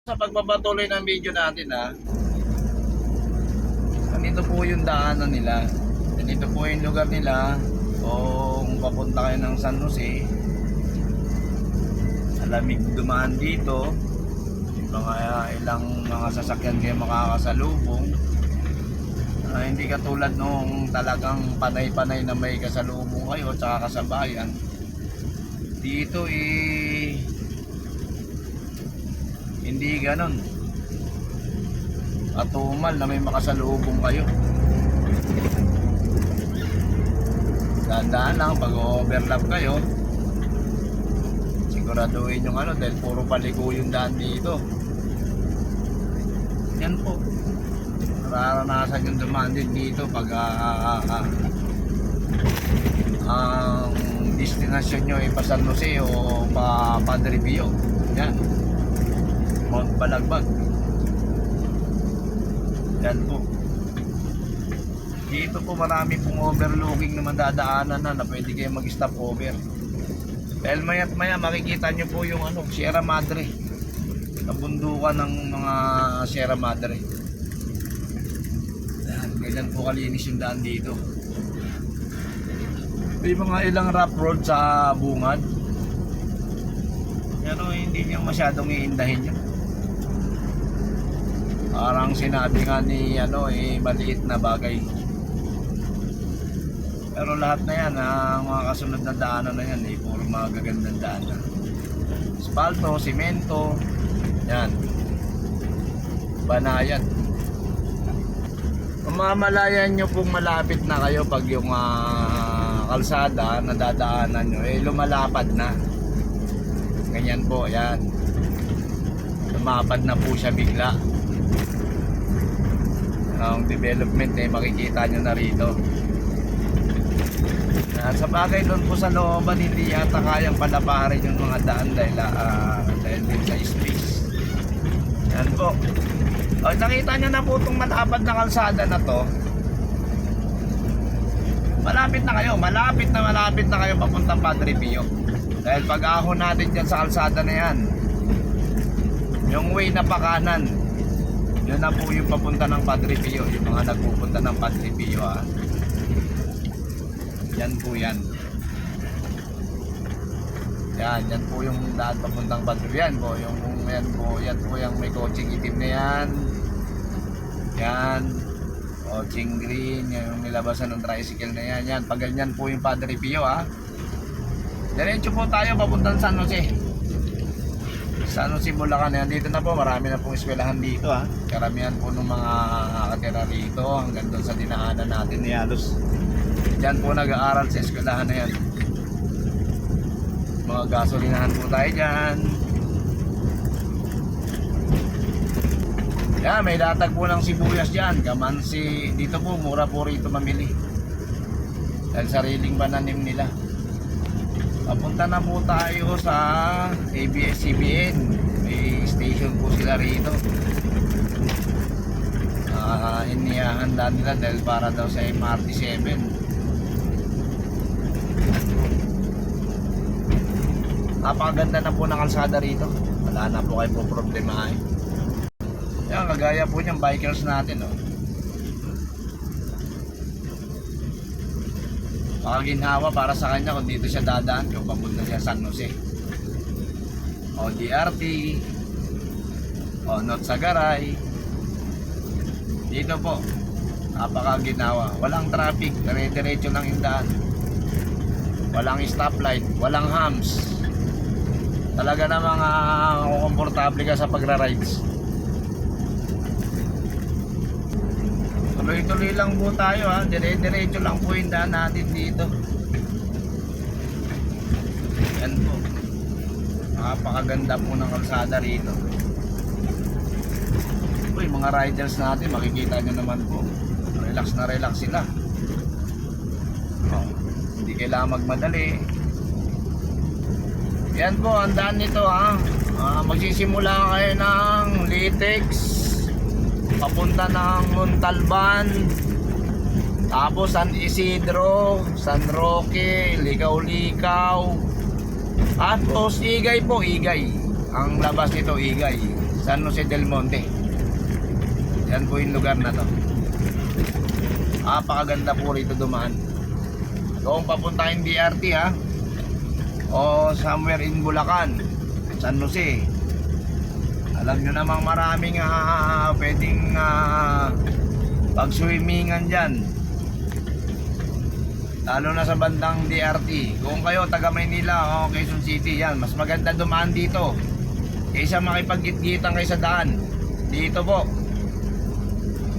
Sa pagpapatuloy ng video natin ganito po yung daanan nila, ganito po yung lugar nila. Kung papunta kayo ng San Jose, alamig dumaan dito, mga ilang mga sasakyan kayo makakasalubong. Hindi katulad nung talagang panay-panay na may kasalubong kayo at saka kasabayan. Dito hindi ganon atumal na may makasalubong kayo. Dandaan lang pag overlap kayo, siguraduhin yung dahil puro paliko yung daan dito. Yan po, nararanasan yung dumaan din dito pag ang destinasyon nyo ay pa San Jose o pa Padre Pio. Yan, Mount Balagbag. Yan po. Dito po marami pong overlooking na madadaanan na pwede kayo mag-stop over. Dahil maya't maya makikita nyo po yung Sierra Madre, kabundukan ng mga Sierra Madre. Yan, ganyan po kalinis yung daan dito. May mga ilang rough road sa bungad, pero hindi niyo masyadong iindahin yun. Parang sinabi nga ni maliit na bagay. Pero lahat na yan, ang mga kasunod na daanan na yan, puro mga gagandang daanan. Asfalto, simento, yan, banayad. Mamamalayan nyo pong malapit na kayo pag yung kalsada na dadaanan nyo, lumalapad na. Ganyan po, yan. Lumapad na po siya bigla. Ang development makikita nyo na rito. Sa bagay doon po sa looban, hindi yata kayang palaparin yung mga daan dahil din sa space. Yan po. Nakita nyo na po itong malapad na kalsada na to. Malapit na kayo papuntang Padre Pio. Dahil pag ahon natin dyan sa kalsada na yan, yung way na pakanan, yun na po yung papunta ng Padre Pio. Yung mga nagpupunta ng Padre Pio yan po yan. Yan po yung daan papuntang Padre Pio. Yan po yung may coaching itim na yan. Yan, coaching green, yung nilabasan ng tricycle na yan. Yan, pag ganyan po yung Padre Pio Diretso po tayo papuntang San Jose. San Jose, Bulacan. Yan, dito na po, marami na pong eskwelahan dito Karamihan po ng mga katira rito hanggang doon sa dinaanan natin ni Halos. Diyan po nag-aaral sa eskwelahan na yan. Mga gasolinahan po tayo dyan. Yan, may latag po ng sibuyas dyan. Kamansi, dito po mura po rito mamili dahil sariling pananim nila. Papunta na po tayo sa ABS-CBN. May station po sila rito. Inihahanda nila dahil para daw sa MRT-7. Napakaganda na po ng kalsada rito. Wala na po kayo po problema Yan, kagaya po niyang bikers natin Pakaginhawa para sa kanya kung dito siya dadaan kung papunta siya San Jose o DRT o Notsagaray. Dito po napakaginhawa, walang traffic, dire-diretso lang yung daan, walang stoplight, walang humps. Talaga namang komportable ka sa pagra-rides. Tuloy-tuloy lang po tayo dire-diretso lang po yung daan natin dito. Yan po, napakaganda po ng kalsada rito. Yung mga riders natin, makikita nyo naman po, relax na relax sila. Hindi kailangan magmadali. Yan po ang daan nito magsisimula kayo ng Litex papunta ng Montalban, tapos San Isidro, San Roque, Ligaw-Ligaw, at Igay po, Igay. Ang labas nito Igay. San Jose del Monte. Yan po yung lugar na to. Napakaganda po rito dumaan. Kung papuntahin BRT ha, o somewhere in Bulacan, San Jose, alam nyo namang maraming pwedeng pag-swimmingan dyan, lalo na sa bandang DRT. Kung kayo taga Maynila o Quezon City, yan, mas maganda dumaan dito kaysa makipag-gitgitan kayo sa daan. Dito po,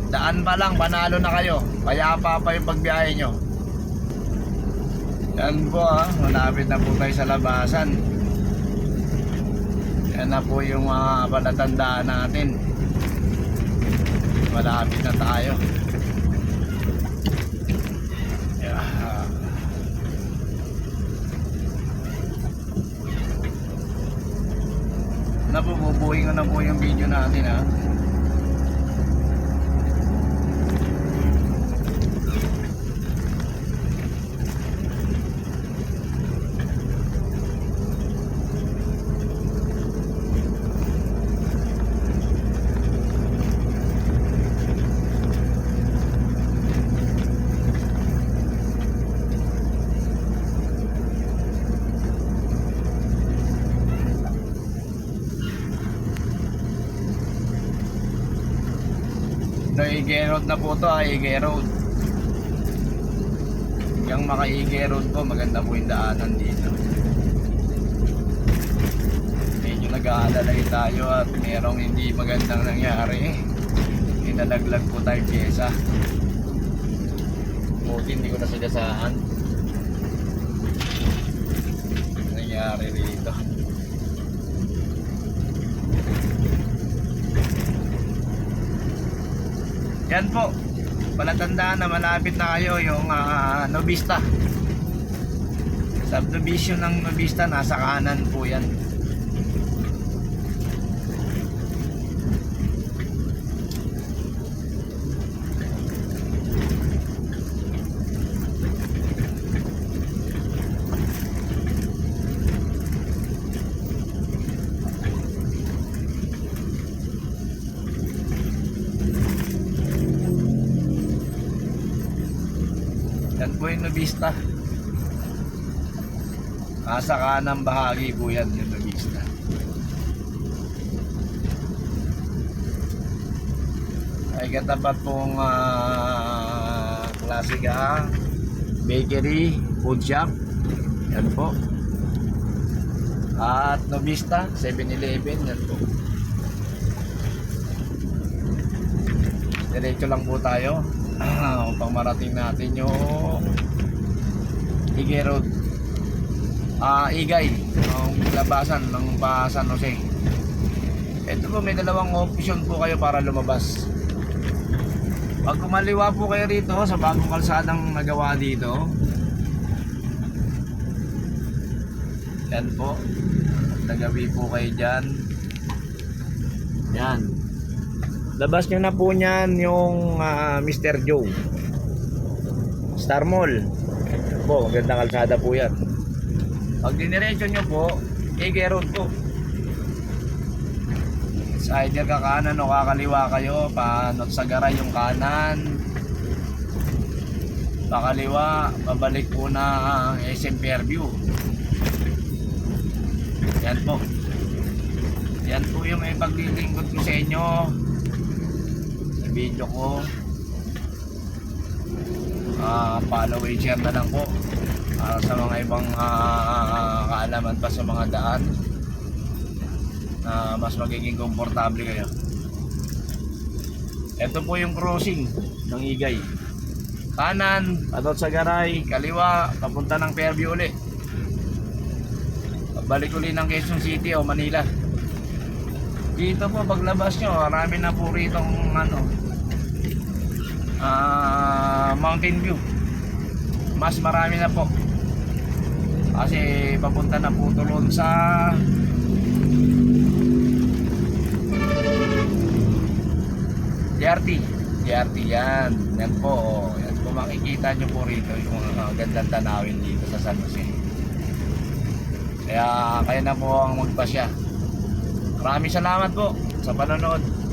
daan pa lang, panalo na kayo. Kaya pa yung pagbiyahe nyo. Yan po malapit na po tayo sa labasan. Yan na po yung palatandaan natin. Malapit na tayo. Bubuhin ko na po yung video natin ha. Higay Road na po to, Higay Road. Yung maka-Higay Road po, maganda po yung daanan dito. Medyo nag-aalalay tayo at merong hindi magandang nangyari. Inalaglag po tayo pyesa. Buti hindi ko na sigasaan. Nangyari rito. Yan po, palatandaan na malapit na kayo yung Novista. Subdivision ng Novista, nasa kanan po yan. Yan po yung Novista. Nasa kanang bahagi po yan yung Novista. Ay katapat pong Klasika Bakery, Food Shop. Yan po. At Novista 7-Eleven. Yan po. Diretso lang po tayo upang marating natin yung Higay Road, Igay, yung labasan ng San Jose. Ito po, may dalawang option po kayo para lumabas. Pag kumaliwa po kayo rito sa bagong kalsadang nagawa dito, yan po, nagawi po kayo dyan. Yan, labas nyo na po nyan yung Mr. Joe Star Mall po, magandang kalsada po yan. Pag diniretso nyo po, Higay Road po. Sa either kakanan o kakaliwa kayo, panot sa garay yung kanan, pakaliwa, pabalik po na SM Fairview. Yan po. Yan po yung may paglilingkod ko sa inyo sa video ko. Follow and share na lang po sa mga ibang kaalaman pa sa mga daan na mas magiging komportable kayo. Ito po yung crossing ng Igay. Kanan, patot sa garay, kaliwa, papunta ng Fairview uli. Balik uli ng Quezon City o Manila. Dito po paglabas nyo, marami na po ritong Mountain View. Mas marami na po. Kasi papunta na po tulon sa DRT yan. Yan po. Yan po makikita nyo po rito yung mga gandang tanawin dito sa San Jose. Kaya na po ang magpasya. Maraming salamat po sa sa panonood.